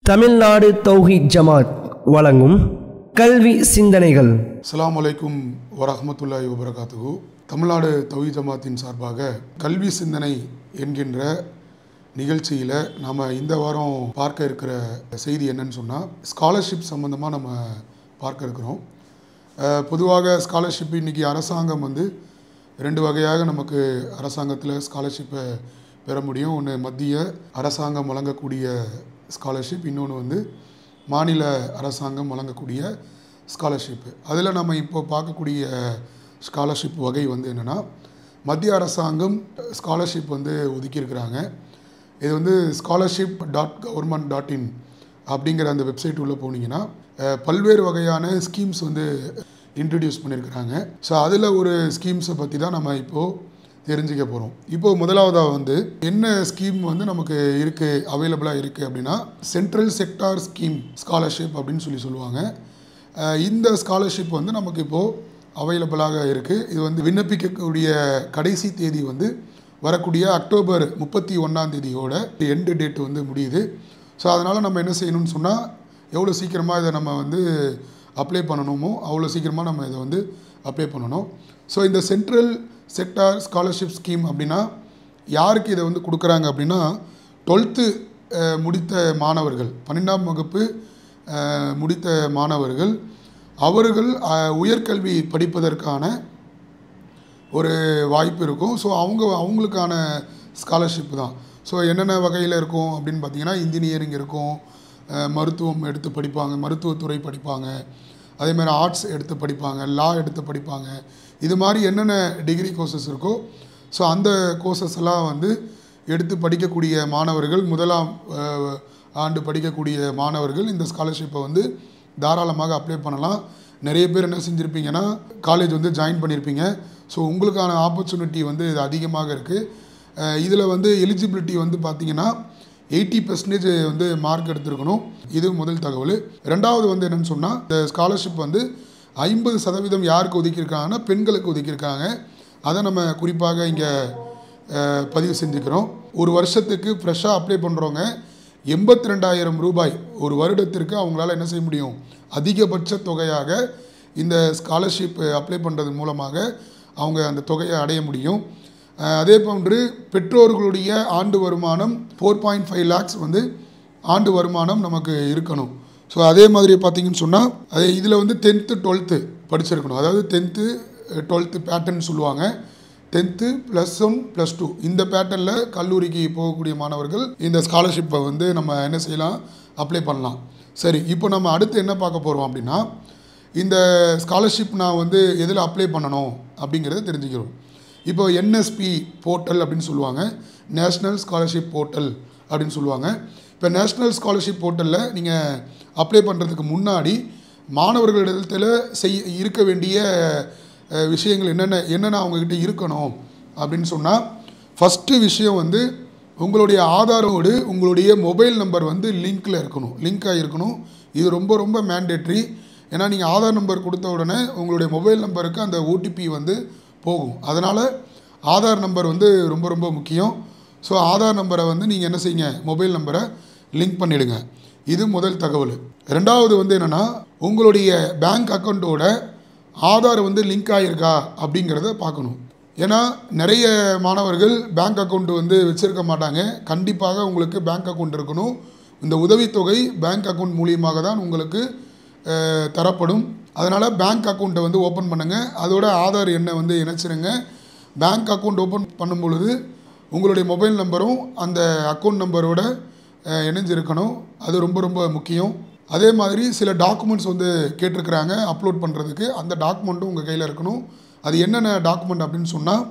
தமிழ்நாடு தௌஹீத் ஜமாத் வழங்கும் கல்வி சிந்தனைகள். அஸ்ஸலாமு அலைக்கும் வரஹ்மத்துல்லாஹி வபரகாத்துஹு. தமிழ்நாடு தௌஹீத் ஜமாத்தின் சார்பாக கல்வி சிந்தனை என்கின்ற நிகழ்ச்சியில் நாம் இந்த வாரம் பார்க்க இருக்கிற செய்தி என்னன்னு சொன்னால், ஸ்காலர்ஷிப் சம்மந்தமாக நம்ம பார்க்க இருக்கிறோம். பொதுவாக ஸ்காலர்ஷிப் இன்றைக்கி அரசாங்கம் ரெண்டு வகையாக நமக்கு அரசாங்கத்தில் ஸ்காலர்ஷிப்பை பெற முடியும். ஒன்று மத்திய அரசாங்கம் வழங்கக்கூடிய ஸ்காலர்ஷிப், இன்னொன்று மாநில அரசாங்கம் வழங்கக்கூடிய ஸ்காலர்ஷிப்பு. அதில் நம்ம இப்போ பார்க்கக்கூடிய ஸ்காலர்ஷிப் வகை என்னென்னா, மத்திய அரசாங்கம் ஸ்காலர்ஷிப் ஒதுக்கியிருக்கிறாங்க. இது scholarship.government.in அப்படிங்கிற அந்த வெப்சைட் உள்ளே போனீங்கன்னா பல்வேறு வகையான ஸ்கீம்ஸ் இன்ட்ரடியூஸ் பண்ணியிருக்கிறாங்க. ஸோ அதில் ஒரு ஸ்கீம்ஸை பற்றி தான் நம்ம இப்போது தெரிஞ்சுக்க போகிறோம். இப்போது முதலாவதாக என்ன ஸ்கீம் நமக்கு இருக்குது, அவைலபிளாக இருக்குது அப்படின்னா, சென்ட்ரல் செக்டார் ஸ்கீம் ஸ்காலர்ஷிப் அப்படின்னு சொல்லுவாங்க. இந்த ஸ்காலர்ஷிப் நமக்கு இப்போது அவைலபிளாக இருக்குது. இது விண்ணப்பிக்கக்கூடிய கடைசி தேதி வரக்கூடிய அக்டோபர் 31 எண்டு டேட் முடியுது. ஸோ அதனால் நம்ம என்ன செய்யணும்னு சொன்னால், எவ்வளோ சீக்கிரமாக இதை நம்ம அப்ளை பண்ணணுமோ அவ்வளோ சீக்கிரமாக நம்ம இதை அப்ளை பண்ணணும். ஸோ இந்த சென்ட்ரல் செக்டார் ஸ்காலர்ஷிப் ஸ்கீம் அப்படின்னா யாருக்கு இதை கொடுக்குறாங்க அப்படின்னா, 12th முடித்த மாணவர்கள், 12ஆம் வகுப்பு முடித்த மாணவர்கள், அவர்கள் உயர்கல்வி படிப்பதற்கான ஒரு வாய்ப்பு இருக்கும். ஸோ அவங்களுக்கான ஸ்காலர்ஷிப் தான். ஸோ என்னென்ன வகையில் இருக்கும் அப்படின்னு பார்த்தீங்கன்னா, இன்ஜினியரிங் இருக்கும், மருத்துவம் எடுத்து படிப்பாங்க, மருத்துவத்துறை படிப்பாங்க, அதேமாதிரி ஆர்ட்ஸ் எடுத்து படிப்பாங்க, லா எடுத்து படிப்பாங்க. இது மாதிரி என்னென்ன டிகிரி கோர்சஸ் இருக்கோ, ஸோ அந்த கோர்சஸ் எல்லாம் எடுத்து படிக்கக்கூடிய மாணவர்கள், முதலாம் ஆண்டு படிக்கக்கூடிய மாணவர்கள் இந்த ஸ்காலர்ஷிப்பை தாராளமாக அப்ளை பண்ணலாம். நிறைய பேர் என்ன செஞ்சுருப்பீங்கன்னா, காலேஜ் ஜாயின் பண்ணியிருப்பீங்க. ஸோ உங்களுக்கான ஆப்பர்ச்சுனிட்டி இது அதிகமாக இருக்குது. இதில் எலிஜிபிலிட்டி பார்த்திங்கன்னா 80% மார்க் எடுத்துருக்கணும். இது முதல் தகவல். ரெண்டாவது என்னென்னு சொன்னால், இந்த ஸ்காலர்ஷிப் 50% யாருக்கு ஒதுக்கியிருக்காங்கன்னா பெண்களுக்கு ஒதுக்கியிருக்காங்க. அதை நம்ம குறிப்பாக இங்கே பதிவு செஞ்சுக்கிறோம். ஒரு வருஷத்துக்கு ஃப்ரெஷ்ஷாக அப்ளை பண்ணுறவங்க 82,000 ரூபாய் ஒரு வருடத்திற்கு அவங்களால என்ன செய்ய முடியும், அதிகபட்ச தொகையாக இந்த ஸ்காலர்ஷிப் அப்ளை பண்ணுறது மூலமாக அவங்க அந்த தொகையை அடைய முடியும். அதே போன்று பெற்றோர்களுடைய ஆண்டு வருமானம் 4.5 lakhs ஆண்டு வருமானம் நமக்கு இருக்கணும். ஸோ அதே மாதிரி பார்த்திங்கன்னு சொன்னால், அது இதில் 10th 12th படிச்சிருக்கணும். அதாவது 10th 12th பேட்டர்ன் சொல்லுவாங்க. 10th +1 +2 இந்த பேட்டர்னில் கல்லூரிக்கு போகக்கூடிய மாணவர்கள் இந்த ஸ்காலர்ஷிப்பை நம்ம என்ன செய்யலாம், அப்ளை பண்ணலாம். சரி, இப்போ நம்ம அடுத்து என்ன பார்க்க போகிறோம் அப்படின்னா, இந்த ஸ்காலர்ஷிப் நான் எதில் அப்ளை பண்ணணும் அப்படிங்கிறத தெரிஞ்சுக்கிறோம். இப்போ என்எஸ்பி போர்ட்டல் அப்படின்னு சொல்லுவாங்க, நேஷ்னல் ஸ்காலர்ஷிப் போர்ட்டல் அப்படின்னு சொல்லுவாங்க. இப்போ நேஷ்னல் ஸ்காலர்ஷிப் போர்ட்டலில் நீங்கள் அப்ளை பண்ணுறதுக்கு முன்னாடி மாணவர்களிடத்தில் இருக்க வேண்டிய விஷயங்கள் என்னென்ன அவங்கக்கிட்ட இருக்கணும் அப்படின்னு சொன்னால், ஃபஸ்ட்டு விஷயம் உங்களுடைய ஆதாரோடு உங்களுடைய மொபைல் நம்பர் லிங்க்கில் இருக்கணும், லிங்காக இருக்கணும். இது ரொம்ப ரொம்ப மேண்டேட்ரி. ஏன்னா நீங்கள் ஆதார் நம்பர் கொடுத்த உடனே உங்களுடைய மொபைல் நம்பருக்கு அந்த ஓடிபி போகும். அதனால் ஆதார் நம்பர் ரொம்ப ரொம்ப முக்கியம். ஸோ ஆதார் நம்பரை நீங்கள் என்ன செய்யுங்க, மொபைல் நம்பரை லிங்க் பண்ணிவிடுங்க. இது முதல் தகவல். ரெண்டாவது என்னென்னா, உங்களுடைய பேங்க் அக்கௌண்ட்டோட ஆதார் லிங்க் ஆகிருக்கா அப்படிங்கிறத பார்க்கணும். ஏன்னா நிறைய மாணவர்கள் பேங்க் அக்கௌண்ட் வச்சுருக்க மாட்டாங்க. கண்டிப்பாக உங்களுக்கு பேங்க் அக்கௌண்ட் இருக்கணும். இந்த உதவித்தொகை பேங்க் அக்கௌண்ட் மூலியமாக தான் உங்களுக்கு தரப்படும். அதனால் பேங்க் அக்கௌண்ட்டை ஓப்பன் பண்ணுங்கள். அதோட ஆதார் எண்ணை இணைச்சிருங்க. பேங்க் அக்கௌண்ட் ஓப்பன் பண்ணும் பொழுது உங்களுடைய மொபைல் நம்பரும் அந்த அக்கௌண்ட் நம்பரோட இணைஞ்சிருக்கணும். அது ரொம்ப ரொம்ப முக்கியம். அதே மாதிரி சில டாக்குமெண்ட்ஸ் கேட்டிருக்கிறாங்க அப்லோட் பண்ணுறதுக்கு. அந்த டாக்குமெண்ட்டும் உங்கள் கையில் இருக்கணும். அது என்னென்ன டாக்குமெண்ட் அப்படின்னு சொன்னால்,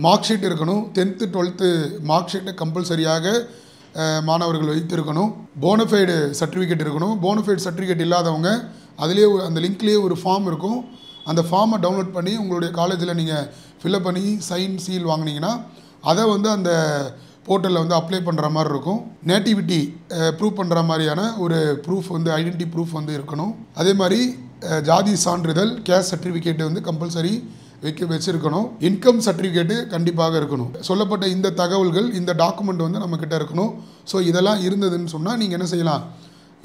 மார்க் ஷீட் இருக்கணும். 10th 12th மார்க் ஷீட்டை கம்பல்சரியாக மாணவர்கள் வைத்திருக்கணும். போனஃபைடு சர்டிஃபிகேட் இருக்கணும். போனஃபைடு சர்டிஃபிகேட் இல்லாதவங்க அதிலே அந்த லிங்க்லேயே ஒரு ஃபார்ம் இருக்கும். அந்த ஃபார்மை டவுன்லோட் பண்ணி உங்களுடைய காலேஜில் நீங்கள் ஃபில்அப் பண்ணி சைன் சீல் வாங்கினீங்கன்னா அதை அந்த போர்ட்டலில் அப்ளை பண்ணுற மாதிரி இருக்கும். நேட்டிவிட்டி ப்ரூவ் பண்ணுற மாதிரியான ஒரு ப்ரூஃப் ஐடென்டிட்டி ப்ரூஃப் இருக்கணும். அதே மாதிரி ஜாதி சான்றிதழ், கேஸ்ட் சர்டிஃபிகேட்டு கம்பல்சரி வச்சுருக்கணும். இன்கம் சர்டிஃபிகேட்டு கண்டிப்பாக இருக்கணும். சொல்லப்பட்ட இந்த தகவல்கள், இந்த டாக்குமெண்ட் நம்மக்கிட்ட இருக்கணும். ஸோ இதெல்லாம் இருந்ததுன்னு சொன்னால் நீங்கள் என்ன செய்யலாம்,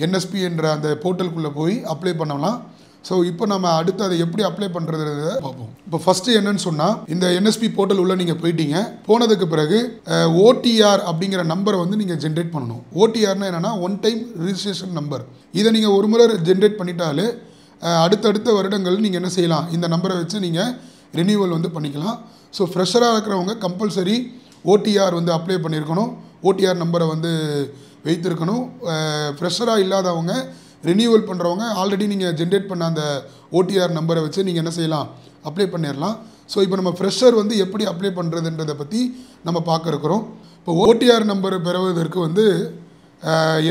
என்எஸ்பி என்ற அந்த போர்ட்டலுக்குள்ளே போய் அப்ளை பண்ணலாம். ஸோ இப்போ நம்ம அடுத்து அதை எப்படி அப்ளை பண்ணுறதுன்றத பார்ப்போம். இப்போ ஃபஸ்ட்டு என்னன்னு சொன்னால், இந்த என்எஸ்பி போர்ட்டல் உள்ள நீங்கள் போயிட்டீங்க. போனதுக்கு பிறகு ஓடிஆர் அப்படிங்கிற நம்பரை வந்து நீங்கள் ஜென்ரேட் பண்ணணும். ஓடிஆர்னா என்னென்னா ஒன் டைம் ரிஜிஸ்ட்ரேஷன் நம்பர். இதை நீங்கள் ஒரு முறை ஜென்ரேட் பண்ணிட்டாலே அடுத்தடுத்த வருடங்கள் நீங்கள் என்ன செய்யலாம், இந்த நம்பரை வச்சு நீங்கள் ரினியூவல் வந்து பண்ணிக்கலாம். ஸோ ஃப்ரெஷராக இருக்கிறவங்க கம்பல்சரி ஓடிஆர் வந்து அப்ளை பண்ணியிருக்கணும், ஓடிஆர் நம்பரை வந்து வைத்திருக்கணும். ஃப்ரெஷராக இல்லாதவங்க ரினியூவல் பண்ணுறவங்க ஆல்ரெடி நீங்கள் ஜென்ரேட் பண்ண அந்த ஓடிஆர் நம்பரை வச்சு நீங்கள் என்ன செய்யலாம், அப்ளை பண்ணிடலாம். ஸோ இப்போ நம்ம ஃப்ரெஷர் வந்து எப்படி அப்ளை பண்ணுறதுன்றதை பற்றி நம்ம பார்க்க இருக்கிறோம். இப்போ ஓடிஆர் நம்பர் பெறுவதற்கு வந்து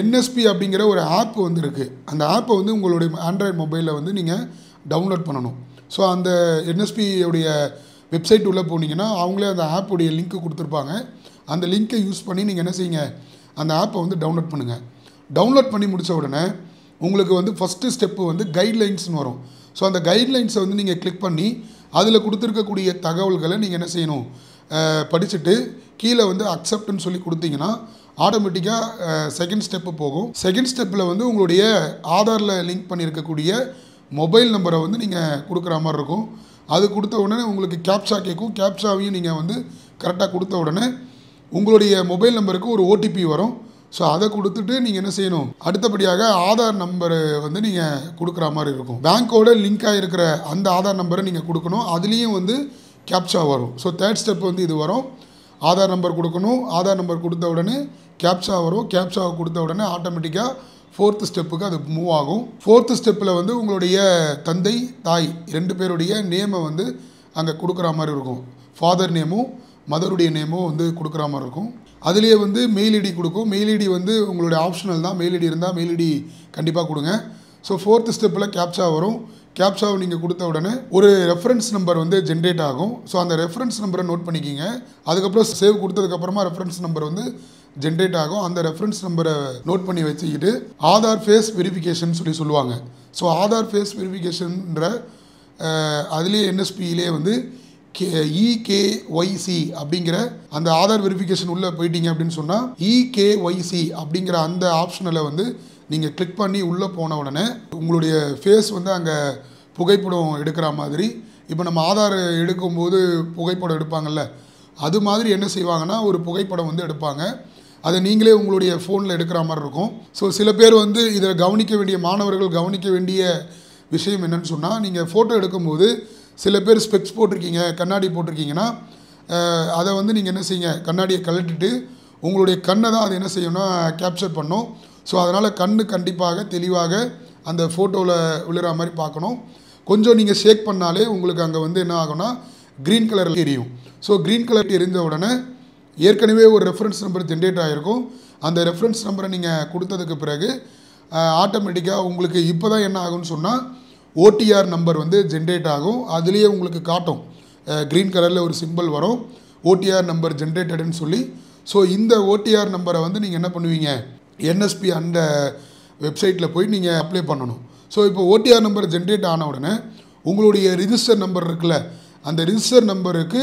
என்எஸ்பி அப்படிங்கிற ஒரு ஆப் வந்து இருக்குது. அந்த ஆப்பை வந்து உங்களுடைய ஆண்ட்ராய்டு மொபைலில் வந்து நீங்கள் டவுன்லோட் பண்ணணும். ஸோ அந்த என்எஸ்பியோடைய வெப்சைட் உள்ளே போனீங்கன்னா அவங்களே அந்த ஆப்புடைய லிங்க்கு கொடுத்துருப்பாங்க. அந்த லிங்க்கை யூஸ் பண்ணி நீங்கள் என்ன செய்யுங்க, அந்த ஆப்பை வந்து டவுன்லோட் பண்ணுங்கள். டவுன்லோட் பண்ணி முடித்த உடனே உங்களுக்கு வந்து ஃபஸ்ட்டு ஸ்டெப்பு வந்து கைட்லைன்ஸ்னு வரும். ஸோ அந்த கைட்லைன்ஸை வந்து நீங்கள் கிளிக் பண்ணி அதில் கொடுத்துருக்கக்கூடிய தகவல்களை நீங்கள் என்ன செய்யணும், படிச்சுட்டு கீழே வந்து அக்செப்ட்னு சொல்லி கொடுத்தீங்கன்னா ஆட்டோமேட்டிக்காக செகண்ட் ஸ்டெப்பு போகும். செகண்ட் ஸ்டெப்பில் வந்து உங்களுடைய ஆதாரில் லிங்க் பண்ணியிருக்கக்கூடிய மொபைல் நம்பரை வந்து நீங்கள் கொடுக்குற மாதிரி இருக்கும். அது கொடுத்த உடனே உங்களுக்கு கேப்சா கேட்கும். கேப்சாவையும் நீங்கள் வந்து கரெக்டாக கொடுத்த உடனே உங்களுடைய மொபைல் நம்பருக்கு ஒரு ஓடிபி வரும். ஸோ அதை கொடுத்துட்டு நீங்கள் என்ன செய்யணும், அடுத்தபடியாக ஆதார் நம்பரு வந்து நீங்கள் கொடுக்குற மாதிரி இருக்கும். பேங்க்கோட லிங்க் ஆகிருக்கிற அந்த ஆதார் நம்பரை நீங்கள் கொடுக்கணும். அதுலேயும் வந்து கேப்சா வரும். ஸோ தேர்ட் ஸ்டெப் வந்து இது வரும். ஆதார் நம்பர் கொடுக்கணும். ஆதார் நம்பர் கொடுத்த உடனே கேப்சா வரும். கேப்சாவை கொடுத்த உடனே ஆட்டோமேட்டிக்காக ஃபோர்த்து ஸ்டெப்புக்கு அது மூவ் ஆகும். ஃபோர்த்து ஸ்டெப்பில் வந்து உங்களுடைய தந்தை தாய் 2 பேருடைய நேமை வந்து அங்கே கொடுக்குற மாதிரி இருக்கும். ஃபாதர் நேமும் மதருடைய நேமும் வந்து கொடுக்குற மாதிரி இருக்கும். அதுலேயே வந்து மெயில் ஐடி கொடுக்கும். மெயில் ஐடி வந்து உங்களுடைய ஆப்ஷனல் தான். மெயில் ஐடி இருந்தால் மெயில் ஐடி கண்டிப்பாக கொடுங்க. ஸோ ஃபோர்த்து ஸ்டெப்பில் கேப்சா வரும். கேப்சாவை நீங்கள் கொடுத்த உடனே ஒரு ரெஃபரன்ஸ் நம்பர் வந்து ஜென்ரேட் ஆகும். ஸோ அந்த ரெஃபரன்ஸ் நம்பரை நோட் பண்ணிக்கிங்க. அதுக்கப்புறம் சேவ் கொடுத்ததுக்கப்புறமா ரெஃபரன்ஸ் நம்பர் வந்து ஜென்ரேட் ஆகும். அந்த ரெஃபரன்ஸ் நம்பரை நோட் பண்ணி வச்சுக்கிட்டு ஆதார் ஃபேஸ் வெரிஃபிகேஷன் சொல்லுவாங்க. ஸோ ஆதார் ஃபேஸ் வெரிஃபிகேஷன்ற அதுலேயே என்எஸ்பியிலே வந்து EKYC அப்படிங்கிற அந்த ஆதார் வெரிஃபிகேஷன் உள்ளே போயிட்டீங்க அப்படின்னு சொன்னால் EKYC அப்படிங்கிற அந்த ஆப்ஷனில் வந்து நீங்கள் கிளிக் பண்ணி உள்ளே போன உடனே உங்களுடைய ஃபேஸ் வந்து அங்கே புகைப்படம் எடுக்கிற மாதிரி, இப்போ நம்ம ஆதார் எடுக்கும்போது புகைப்படம் எடுப்பாங்கள்ல, அது மாதிரி என்ன செய்வாங்கன்னா ஒரு புகைப்படம் வந்து எடுப்பாங்க. அதை நீங்களே உங்களுடைய ஃபோனில் எடுக்கிற மாதிரி இருக்கும். ஸோ சில பேர் வந்து இதை கவனிக்க வேண்டிய மாணவர்கள் கவனிக்க வேண்டிய விஷயம் என்னன்னு சொன்னால், நீங்கள் ஃபோட்டோ எடுக்கும்போது சில பேர் ஸ்பெக்ஸ் போட்டிருக்கீங்க, கண்ணாடி போட்டிருக்கீங்கன்னா அதை வந்து நீங்கள் என்ன செய்யுங்க, கண்ணாடியை கழட்டிட்டு உங்களுடைய கண்ணை தான் அது என்ன செய்யணும்னா கேப்சர் பண்ணும். ஸோ அதனால் கண்ணு கண்டிப்பாக தெளிவாக அந்த ஃபோட்டோவில் விழுற மாதிரி பார்க்கணும். கொஞ்சம் நீங்கள் ஷேக் பண்ணாலே உங்களுக்கு அங்கே வந்து என்ன ஆகும்னா க்ரீன் கலரில் எரியும். ஸோ க்ரீன் கலர் எரிஞ்ச உடனே ஏற்கனவே ஒரு ரெஃபரன்ஸ் நம்பர் ஜென்ரேட் ஆகிருக்கும். அந்த ரெஃபரன்ஸ் நம்பரை நீங்கள் கொடுத்ததுக்கு பிறகு ஆட்டோமேட்டிக்காக உங்களுக்கு இப்போ தான் என்ன ஆகும்னு சொன்னால் ஓடிஆர் நம்பர் வந்து ஜென்ரேட் ஆகும். அதுலேயே உங்களுக்கு காட்டும், க்ரீன் கலரில் ஒரு சிம்பிள் வரும், ஓடிஆர் நம்பர் ஜென்ரேட்டடுன்னு சொல்லி. ஸோ இந்த ஓடிஆர் நம்பரை வந்து நீங்கள் என்ன பண்ணுவீங்க, என்எஸ்பி அந்த வெப்சைட்டில் போய் நீங்கள் அப்ளை பண்ணணும். ஸோ இப்போ ஓடிஆர் நம்பர் ஜென்ரேட் ஆன உடனே உங்களுடைய ரிஜிஸ்டர் நம்பர் இருக்குல்ல, அந்த ரிஜிஸ்டர் நம்பருக்கு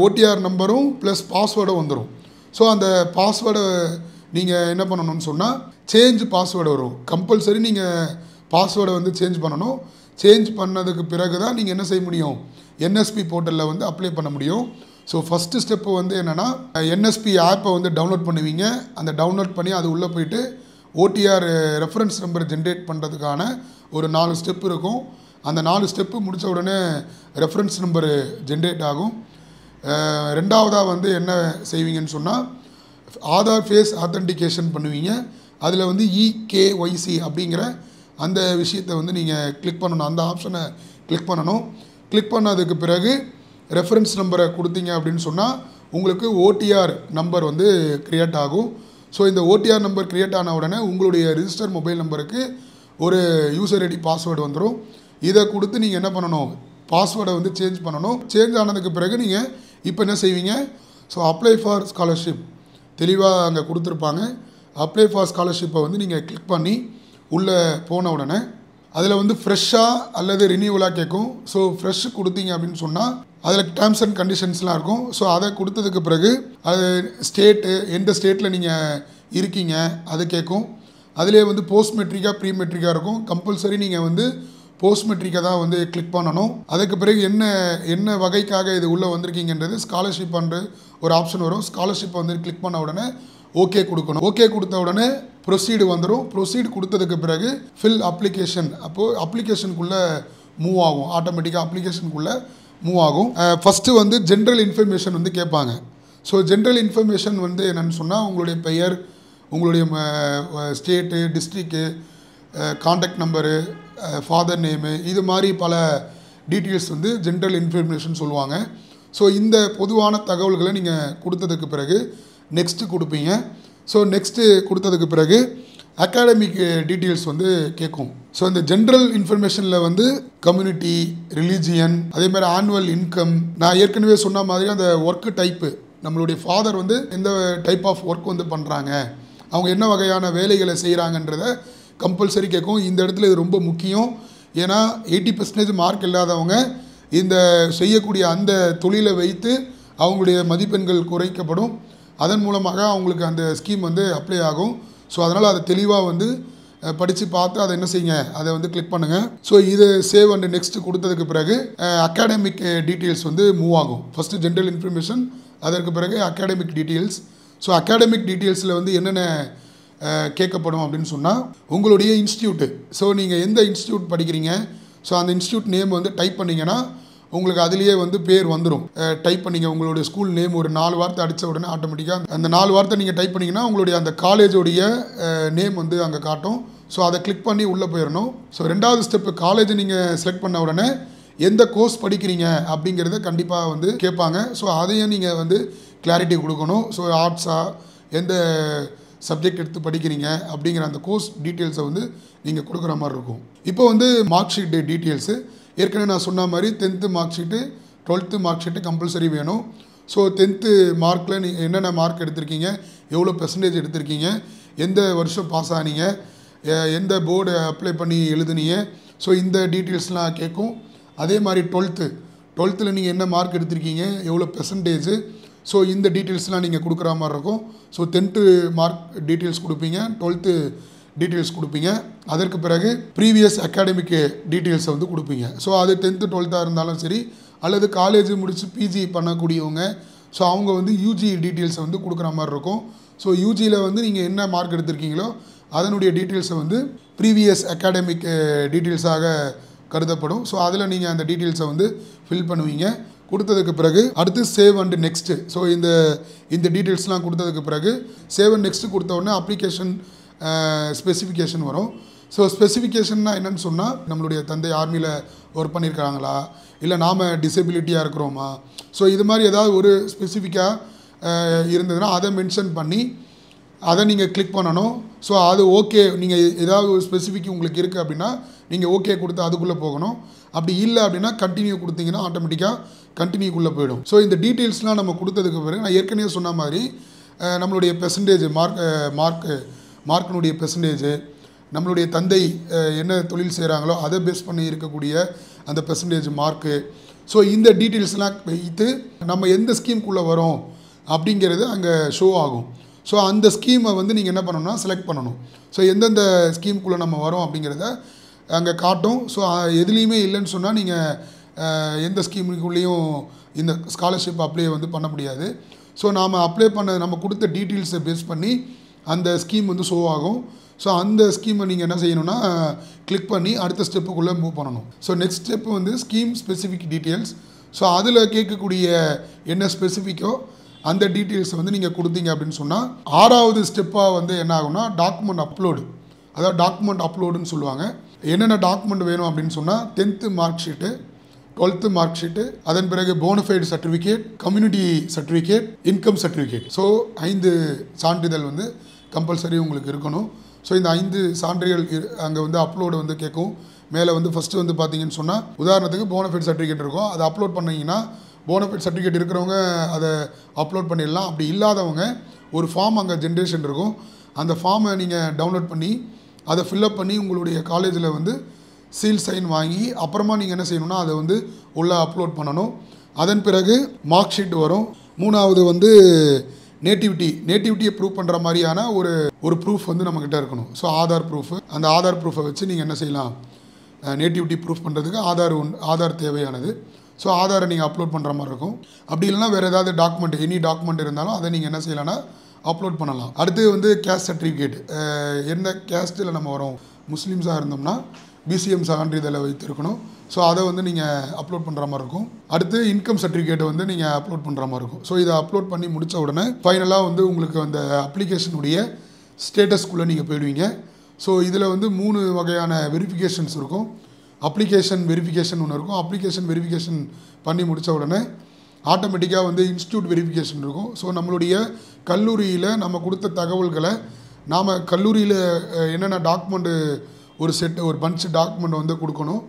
ஓடிஆர் நம்பரும் ப்ளஸ் பாஸ்வேர்டும் வந்துடும். ஸோ அந்த பாஸ்வேர்டை நீங்கள் என்ன பண்ணணும்னு சொன்னால் சேஞ்ச் பாஸ்வேர்டு வரும். கம்பல்சரி நீங்கள் பாஸ்வேர்டை வந்து சேஞ்ச் பண்ணணும். சேஞ்ச் பண்ணதுக்கு பிறகு தான் நீங்கள் என்ன செய்ய முடியும், என்எஸ்பி போர்ட்டலில் வந்து அப்ளை பண்ண முடியும். ஸோ ஃபஸ்ட்டு ஸ்டெப்பு வந்து என்னென்னா என்எஸ்பி ஆப்பை வந்து டவுன்லோட் பண்ணுவீங்க. அந்த டவுன்லோட் பண்ணி அது உள்ளே போயிட்டு ஓடிஆர் ரெஃபரன்ஸ் நம்பர் ஜென்ரேட் பண்ணுறதுக்கான ஒரு 4 ஸ்டெப் இருக்கும். அந்த 4 ஸ்டெப்பு முடித்த உடனே ரெஃபரன்ஸ் நம்பரு ஜென்ரேட் ஆகும். ரெண்டாவதாக வந்து என்ன செய்வீங்கன்னு சொன்னால் ஆதார் ஃபேஸ் ஆத்தென்டிகேஷன் பண்ணுவீங்க. அதில் வந்து EKYC அப்படிங்கிற அந்த விஷயத்தை வந்து நீங்கள் கிளிக் பண்ணணும். அந்த ஆப்ஷனை கிளிக் பண்ணணும். கிளிக் பண்ணதுக்கு பிறகு ரெஃபரன்ஸ் நம்பரை கொடுத்தீங்க அப்படின்னு சொன்னால் உங்களுக்கு ஓடிஆர் நம்பர் வந்து க்ரியேட் ஆகும். ஸோ இந்த ஓடிஆர் நம்பர் க்ரியேட் ஆன உடனே உங்களுடைய ரிஜிஸ்டர் மொபைல் நம்பருக்கு ஒரு யூசர் ஐடி பாஸ்வேர்டு வந்துடும். இதை கொடுத்து நீங்கள் என்ன பண்ணணும், பாஸ்வேர்டை வந்து சேஞ்ச் பண்ணணும். சேஞ்ச் ஆனதுக்கு பிறகு நீங்கள் இப்போ என்ன செய்வீங்க, ஸோ அப்ளை ஃபார் ஸ்காலர்ஷிப் தெளிவாக அங்கே கொடுத்துருப்பாங்க. அப்ளை ஃபார் ஸ்காலர்ஷிப்பை வந்து நீங்கள் கிளிக் பண்ணி உள்ளே போன உடனே அதில் வந்து ஃப்ரெஷ்ஷாக அல்லது ரினியூவலாக கேட்கும். ஸோ ஃப்ரெஷ் கொடுத்தீங்க அப்படின்னு சொன்னால் அதில் டேர்ம்ஸ் அண்ட் கண்டிஷன்ஸ்லாம் இருக்கும். ஸோ அதை கொடுத்ததுக்கு பிறகு அது ஸ்டேட்டு, எந்த ஸ்டேட்டில் நீங்கள் இருக்கீங்க அது கேட்கும். அதிலே வந்து போஸ்ட் மெட்ரிக்காக ப்ரீ மெட்ரிக்காக இருக்கும். கம்பல்சரி நீங்கள் வந்து போஸ்ட் மெட்ரிக்கை தான் வந்து கிளிக் பண்ணணும். அதுக்கு பிறகு என்ன வகைக்காக இது உள்ளே வந்திருக்கீங்கன்றது ஸ்காலர்ஷிப் அண்டு ஒரு ஆப்ஷன் வரும். ஸ்காலர்ஷிப்பை வந்து கிளிக் பண்ண உடனே ஓகே கொடுக்கணும். ஓகே கொடுத்த உடனே ப்ரொசீடு வந்துடும். ப்ரொசீடு கொடுத்ததுக்கு பிறகு ஃபில் அப்ளிகேஷன், அப்போது அப்ளிகேஷனுக்குள்ளே மூவ் ஆகும். ஆட்டோமேட்டிக்காக அப்ளிகேஷனுக்குள்ளே மூவ் ஆகும். ஃபஸ்ட்டு வந்து ஜென்ரல் இன்ஃபர்மேஷன் வந்து கேட்பாங்க. ஸோ ஜென்ரல் இன்ஃபர்மேஷன் வந்து என்னென்னு சொன்னால் உங்களுடைய பெயர், உங்களுடைய ஸ்டேட்டு, டிஸ்ட்ரிக்கு, காண்டாக்ட் நம்பரு, ஃபாதர் நேமு, இது மாதிரி பல டீட்டெயில்ஸ் வந்து ஜென்ரல் இன்ஃபர்மேஷன் சொல்லுவாங்க. ஸோ இந்த பொதுவான தகவல்களை நீங்கள் கொடுத்ததுக்கு பிறகு நெக்ஸ்ட்டு கொடுப்பீங்க. ஸோ நெக்ஸ்ட்டு கொடுத்ததுக்கு பிறகு அகாடமிக் டீட்டெயில்ஸ் வந்து கேட்கும். ஸோ இந்த ஜென்ரல் இன்ஃபர்மேஷனில் வந்து கம்யூனிட்டி, ரிலீஜியன், அதேமாதிரி ஆனுவல் இன்கம், நான் ஏற்கனவே சொன்ன மாதிரி அந்த ஒர்க்கு டைப்பு, நம்மளுடைய ஃபாதர் வந்து எந்த டைப் ஆஃப் ஒர்க் வந்து பண்ணுறாங்க, அவங்க என்ன வகையான வேலைகளை செய்கிறாங்கன்றத கம்பல்சரி கேட்கும். இந்த இடத்துல இது ரொம்ப முக்கியம். ஏன்னா 80% மார்க் இல்லாதவங்க இந்த செய்யக்கூடிய அந்த தொழிலை வைத்து அவங்களுடைய மதிப்பெண்கள் குறைக்கப்படும். அதன் மூலமாக அவங்களுக்கு அந்த ஸ்கீம் வந்து அப்ளை ஆகும். ஸோ அதனால் அதை தெளிவாக வந்து படித்து பார்த்து அதை என்ன செய்யுங்க, அதை வந்து கிளிக் பண்ணுங்கள். ஸோ இது சேவ் அண்ட் நெக்ஸ்ட்டு கொடுத்ததுக்கு பிறகு அகாடமிக் டீட்டெயில்ஸ் வந்து மூவ் ஆகும். ஃபஸ்ட்டு ஜென்ரல் இன்ஃபர்மேஷன், அதற்கு பிறகு அகாடமிக் டீட்டெயில்ஸ். ஸோ அகாடமிக் டீட்டெயில்ஸில் வந்து என்னென்ன கேட்கப்படும் அப்படின்னு சொன்னால் உங்களுடைய இன்ஸ்டியூட்டு. ஸோ நீங்கள் எந்த இன்ஸ்டியூட் படிக்கிறீங்க, ஸோ அந்த இன்ஸ்டியூட் நேம் வந்து டைப் பண்ணிங்கன்னா உங்களுக்கு அதுலேயே வந்து பேர் வந்துடும். டைப் பண்ணிங்க உங்களுடைய ஸ்கூல் நேம் ஒரு 4 வார்த்தை அடித்த உடனே ஆட்டோமேட்டிக்காக அந்த 4 வார்த்தை நீங்கள் டைப் பண்ணிங்கன்னா உங்களுடைய அந்த காலேஜோடைய நேம் வந்து அங்கே காட்டும். ஸோ அதை கிளிக் பண்ணி உள்ளே போயிடணும். ஸோ 2வது ஸ்டெப்பு, காலேஜ் நீங்கள் செலக்ட் பண்ண உடனே எந்த கோர்ஸ் படிக்கிறீங்க அப்படிங்கிறத கண்டிப்பாக வந்து கேட்பாங்க. ஸோ அதையும் நீங்கள் வந்து கிளாரிட்டி கொடுக்கணும். ஸோ ஆர்ட்ஸா, எந்த சப்ஜெக்ட் எடுத்து படிக்கிறீங்க அப்படிங்கிற அந்த கோர்ஸ் டீட்டெயில்ஸை வந்து நீங்கள் கொடுக்குற மாதிரி இருக்கும். இப்போ வந்து மார்க் ஷீட்டு டீட்டெயில்ஸு, ஏற்கனவே நான் சொன்ன மாதிரி 10th mark sheet, 12th mark sheet compulsory வேணும். ஸோ 10th மார்க்கில் நீங்கள் என்னென்ன மார்க் எடுத்திருக்கீங்க, எவ்வளோ பெர்சன்டேஜ் எடுத்திருக்கீங்க, எந்த வருஷம் பாஸ் ஆனீங்க, எந்த போர்டு அப்ளை பண்ணி எழுதுனீங்க, ஸோ இந்த டீட்டெயில்ஸ்லாம் கேட்கும். அதே மாதிரி 12th நீங்கள் என்ன மார்க் எடுத்திருக்கீங்க, எவ்வளோ பெர்சன்டேஜு, ஸோ இந்த டீட்டெயில்ஸ்லாம் நீங்கள் கொடுக்குற மாதிரி இருக்கும். ஸோ 10th மார்க் டீட்டெயில்ஸ் கொடுப்பீங்க, 12th டீட்டெயில்ஸ் கொடுப்பீங்க. அதற்கு பிறகு ப்ரீவியஸ் அகாடமிக் டீட்டெயில்ஸை வந்து கொடுப்பீங்க. ஸோ அது 10th 12th இருந்தாலும் சரி, அல்லது காலேஜ் முடித்து பிஜி பண்ணக்கூடியவங்க, ஸோ அவங்க வந்து யூஜி டீட்டெயில்ஸை வந்து கொடுக்குற மாதிரி இருக்கும். ஸோ யூஜியில் வந்து நீங்கள் என்ன மார்க் எடுத்திருக்கீங்களோ அதனுடைய டீட்டெயில்ஸை வந்து ப்ரீவியஸ் அகாடமிக் டீட்டெயில்ஸாக கருதப்படும். ஸோ அதில் நீங்கள் அந்த டீட்டெயில்ஸை வந்து ஃபில் பண்ணுவீங்க. கொடுத்ததுக்கு பிறகு அடுத்து சேவ் அண்ட் நெக்ஸ்ட்டு. ஸோ இந்த டீட்டெயில்ஸ்லாம் கொடுத்ததுக்கு பிறகு சேவ் அண்ட் நெக்ஸ்ட்டு கொடுத்த உடனே அப்ளிகேஷன் ஸ்பெசிஃபிகேஷன் வரும். ஸோ ஸ்பெசிஃபிகேஷன்னா என்னென்னு சொன்னால், நம்மளுடைய தந்தை ஆர்மியில் ஒர்க் பண்ணியிருக்காங்களா, இல்லை நாம் டிசபிலிட்டியாக இருக்கிறோமா, ஸோ இது மாதிரி ஏதாவது ஒரு ஸ்பெசிஃபிக்காக இருந்ததுன்னா அதை மென்ஷன் பண்ணி அதை நீங்கள் கிளிக் பண்ணணும். ஸோ அது ஓகே, நீங்கள் ஏதாவது ஒரு ஸ்பெசிஃபிக் உங்களுக்கு இருக்குது அப்படின்னா நீங்கள் ஓகே கொடுத்து அதுக்குள்ளே போகணும். அப்படி இல்லை அப்படின்னா கண்டினியூ கொடுத்தீங்கன்னா ஆட்டோமேட்டிக்காக கண்டினியூக்குள்ளே போயிடும். ஸோ இந்த டீட்டெயில்ஸ்லாம் நம்ம கொடுத்ததுக்கு பிறகு நான் ஏற்கனவே சொன்ன மாதிரி நம்மளுடைய பெர்சன்டேஜ் மார்க்கினுடைய பெர்சன்டேஜு, நம்மளுடைய தந்தை என்ன தொழில் செய்கிறாங்களோ அதை பேஸ் பண்ணி இருக்கக்கூடிய அந்த பெர்சன்டேஜ் மார்க்கு, ஸோ இந்த டீட்டெயில்ஸ்லாம் வைத்து நம்ம எந்த ஸ்கீமுக்குள்ளே வரோம் அப்படிங்கிறது அங்கே ஷோ ஆகும். ஸோ அந்த ஸ்கீமை வந்து நீங்கள் என்ன பண்ணணும்னா செலக்ட் பண்ணணும். ஸோ எந்தெந்த ஸ்கீமுக்குள்ளே நம்ம வரோம் அப்படிங்கிறத அங்கே காட்டும். ஸோ எதுலேயுமே இல்லைன்னு சொன்னால் நீங்கள் எந்த ஸ்கீமுக்குள்ளேயும் இந்த ஸ்காலர்ஷிப் அப்ளை வந்து பண்ண முடியாது. ஸோ நாம் அப்ளை பண்ண நம்ம கொடுத்த டீட்டெயில்ஸை பேஸ் பண்ணி அந்த ஸ்கீம் வந்து ஷோ ஆகும். ஸோ அந்த ஸ்கீமை நீங்கள் என்ன செய்யணும்னா கிளிக் பண்ணி அடுத்த ஸ்டெப்புக்குள்ளே மூவ் பண்ணணும். ஸோ நெக்ஸ்ட் ஸ்டெப்பு வந்து ஸ்கீம் ஸ்பெசிஃபிக் டீட்டெயில்ஸ். ஸோ அதில் கேட்கக்கூடிய என்ன ஸ்பெசிஃபிக்கோ அந்த டீட்டெயில்ஸை வந்து நீங்கள் கொடுத்தீங்க அப்படின்னு சொன்னால் 6வது ஸ்டெப்பாக வந்து என்ன ஆகும்னா டாக்குமெண்ட் அப்லோடு, அதாவது டாக்குமெண்ட் அப்லோடுன்னு சொல்லுவாங்க. என்னென்ன டாக்குமெண்ட் வேணும் அப்படின்னு சொன்னால் 10th mark sheet, 12th mark sheet, அதன் பிறகு bona fide certificate, community certificate, income certificate. So 5 சான்றிதழ் வந்து கம்பல்சரி உங்களுக்கு இருக்கணும். ஸோ இந்த 5 சான்றிதழ் அங்கே வந்து அப்லோடு வந்து கேட்கும். மேலே வந்து ஃபஸ்ட்டு வந்து பார்த்தீங்கன்னு சொன்னால் உதாரணத்துக்கு போனஃபைட் சர்டிஃபிகேட் இருக்கும், அதை அப்லோட் பண்ணிங்கன்னா போனஃபைட் சர்டிஃபிகேட் இருக்கிறவங்க அதை அப்லோட் பண்ணிடலாம். அப்படி இல்லாதவங்க ஒரு ஃபார்ம் அங்கே ஜென்ரேஷன் இருக்கும், அந்த ஃபார்மை நீங்கள் டவுன்லோட் பண்ணி அதை ஃபில்அப் பண்ணி உங்களுடைய காலேஜில் வந்து சீல் சைன் வாங்கி அப்புறமா நீங்கள் என்ன செய்யணும்னா அதை வந்து உள்ளே அப்லோட் பண்ணணும். அதன் பிறகு மார்க் ஷீட் வரும். 3வது வந்து நேட்டிவிட்டியை ப்ரூவ் பண்ணுற மாதிரியான ஒரு ப்ரூஃப் வந்து நம்மக்கிட்ட இருக்கணும். ஸோ ஆதார் ப்ரூஃப், அந்த ஆதார் ப்ரூஃபை வச்சு நீங்கள் என்ன செய்யலாம், நேட்டிவிட்டி ப்ரூஃப் பண்ணுறதுக்கு ஆதார் தேவையானது. ஸோ ஆதாரை நீங்கள் அப்லோட் பண்ணுற மாதிரி இருக்கும். அப்படி இல்லைனா வேறு ஏதாவது எனி டாக்குமெண்ட் இருந்தாலும் அதை நீங்கள் என்ன செய்யலாம்னா அப்லோட் பண்ணலாம். அடுத்து வந்து கேஸ்ட் சர்டிஃபிகேட், எந்த கேஸ்ட்டில் நம்ம வரோம், முஸ்லீம்ஸாக இருந்தோம்னா பிசிஎம் சான்றிதழை வைத்திருக்கணும். ஸோ அதை வந்து நீங்கள் அப்லோட் பண்ணுற மாதிரி இருக்கும். அடுத்து இன்கம் சர்டிஃபிகேட்டை வந்து நீங்கள் அப்லோட் பண்ணுற மாதிரி இருக்கும். ஸோ இதை அப்லோட் பண்ணி முடித்த உடனே ஃபைனலாக வந்து உங்களுக்கு அந்த அப்ளிகேஷனுடைய ஸ்டேட்டஸ்குள்ளே நீங்கள் போயிடுவீங்க. ஸோ இதில் வந்து 3 வகையான வெரிஃபிகேஷன்ஸ் இருக்கும். அப்ளிகேஷன் வெரிஃபிகேஷன் ஒன்று இருக்கும். அப்ளிகேஷன் வெரிஃபிகேஷன் பண்ணி முடித்த உடனே ஆட்டோமேட்டிக்காக வந்து இன்ஸ்டியூட் வெரிஃபிகேஷன் இருக்கும். ஸோ நம்மளுடைய கல்லூரியில் நம்ம கொடுத்த தகவல்களை நாம் கல்லூரியில் என்னென்ன டாக்குமெண்ட்டு ஒரு பஞ்ச் டாக்குமெண்ட் வந்து கொடுக்கணும்,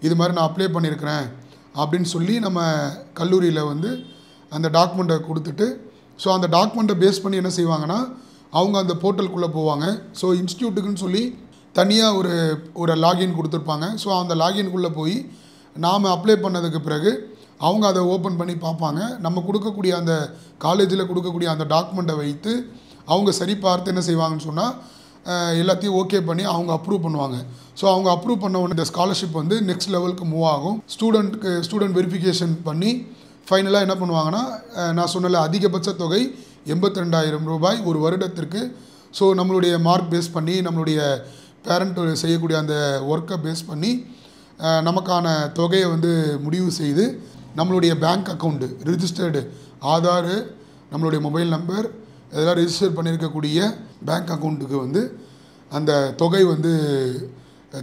இது மாதிரி நான் அப்ளை பண்ணியிருக்கிறேன் அப்படின்னு சொல்லி நம்ம கல்லூரியில் வந்து அந்த டாக்குமெண்ட்டை கொடுத்துட்டு, ஸோ அந்த டாக்குமெண்ட்டை பேஸ் பண்ணி என்ன செய்வாங்கன்னா அவங்க அந்த போர்ட்டலுக்குள்ளே போவாங்க. ஸோ இன்ஸ்டியூட்டுக்குன்னு சொல்லி தனியாக ஒரு லாகின் கொடுத்துருப்பாங்க. ஸோ அந்த லாகின்குள்ளே போய் நாம் அப்ளை பண்ணதுக்கு பிறகு அவங்க அதை ஓப்பன் பண்ணி பார்ப்பாங்க. நம்ம கொடுக்கக்கூடிய அந்த காலேஜில் கொடுக்கக்கூடிய அந்த டாக்குமெண்ட்டை வைத்து அவங்க சரி பார்த்து என்ன செய்வாங்கன்னு சொன்னால் எல்லாத்தையும் ஓகே பண்ணி அவங்க அப்ரூவ் பண்ணுவாங்க. ஸோ அவங்க அப்ரூவ் பண்ண உடனே இந்த ஸ்காலர்ஷிப் வந்து நெக்ஸ்ட் லெவலுக்கு மூவ் ஆகும். ஸ்டூடெண்ட் வெரிஃபிகேஷன் பண்ணி ஃபைனலாக என்ன பண்ணுவாங்கன்னா, நான் சொன்னல அதிகபட்ச தொகை 82,000 ரூபாய் ஒரு வருடத்திற்கு. ஸோ நம்மளுடைய மார்க் பேஸ் பண்ணி நம்மளுடைய பேரண்ட் செய்யக்கூடிய அந்த ஒர்க்கை பேஸ் பண்ணி நமக்கான தொகையை வந்து முடிவு செய்து நம்மளுடைய பேங்க் அக்கௌண்ட்டு ரிஜிஸ்டர்டு ஆதார், நம்மளுடைய மொபைல் நம்பர் இதெல்லாம் ரிஜிஸ்டர் பண்ணியிருக்கக்கூடிய பேங்க் அக்கௌண்ட்டுக்கு வந்து அந்த தொகை வந்து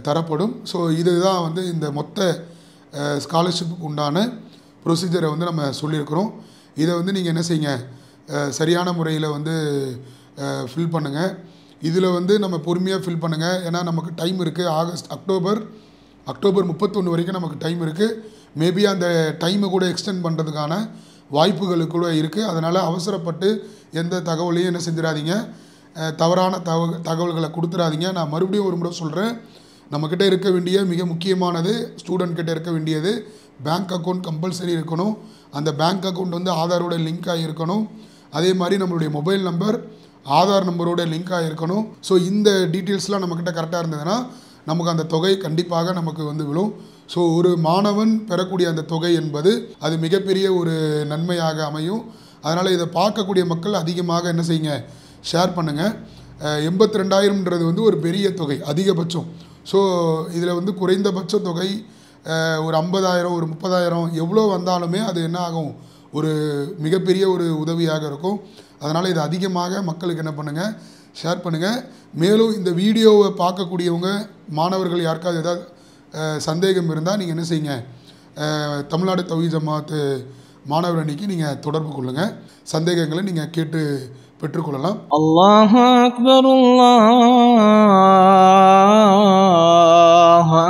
தரப்படும். ஸோ இதுதான் வந்து இந்த மொத்த ஸ்காலர்ஷிப்புக்கு உண்டான ப்ரொசீஜரை வந்து நம்ம சொல்லியிருக்கிறோம். இதை வந்து நீங்கள் என்ன செய்யுங்க, சரியான முறையில் வந்து ஃபில் பண்ணுங்கள். இதில் வந்து நம்ம பொறுமையாக ஃபில் பண்ணுங்கள். ஏன்னா நமக்கு டைம் இருக்குது. அக்டோபர் 31 வரைக்கும் நமக்கு டைம் இருக்குது. மேபி அந்த டைமை கூட எக்ஸ்டெண்ட் பண்ணுறதுக்கான வாய்ப்புகள் கூட இருக்குது. அதனால் அவசரப்பட்டு எந்த தகவலையும் என்ன செஞ்சிடாதீங்க, தவறான தகவல்களை கொடுத்துடாதீங்க. நான் மறுபடியும் ஒரு முறை சொல்கிறேன், நம்மக்கிட்ட இருக்க வேண்டிய மிக முக்கியமானது, ஸ்டூடெண்ட் கிட்ட இருக்க வேண்டியது பேங்க் அக்கௌண்ட் கம்பல்சரி இருக்கணும். அந்த பேங்க் அக்கௌண்ட் வந்து ஆதாரோட லிங்க் ஆகியிருக்கணும். அதே மாதிரி நம்மளுடைய மொபைல் நம்பர் ஆதார் நம்பரோட லிங்க் ஆகியிருக்கணும். ஸோ இந்த டீட்டெயில்ஸ்லாம் நம்மக்கிட்ட கரெக்டாக இருந்ததுன்னா நமக்கு அந்த தொகை கண்டிப்பாக நமக்கு வந்து விழும். ஸோ ஒரு மாணவன் பெறக்கூடிய அந்த தொகை என்பது அது மிகப்பெரிய ஒரு நன்மையாக அமையும். அதனால் இதை பார்க்கக்கூடிய மக்கள் அதிகமாக என்ன செய்யுங்க, ஷேர் பண்ணுங்கள். 82,000ன்றது வந்து ஒரு பெரிய தொகை, அதிகபட்சம். ஸோ இதில் வந்து குறைந்தபட்ச தொகை ஒரு 50,000 ஒரு 30,000 எவ்வளோ வந்தாலுமே அது என்ன ஆகும், ஒரு மிகப்பெரிய ஒரு உதவியாக இருக்கும். அதனால் இது அதிகமாக மக்களுக்கு என்ன பண்ணுங்கள், ஷேர் பண்ணுங்கள். மேலும் இந்த வீடியோவை பார்க்கக்கூடியவங்க மாணவர்கள் யாருக்காவது ஏதாவது சந்தேகம் இருந்தால் நீங்கள் என்ன செய்யுங்க, தமிழ்நாடு தௌஹீத் ஜமாத் மாணவர் அணிக்கு நீங்கள் தொடர்பு கொள்ளுங்கள். சந்தேகங்களை நீங்கள் கேட்டு பெற்றுக்கொள்ளலாம். அல்லாஹு அக்பர், அல்லாஹு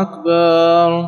அக்பர்.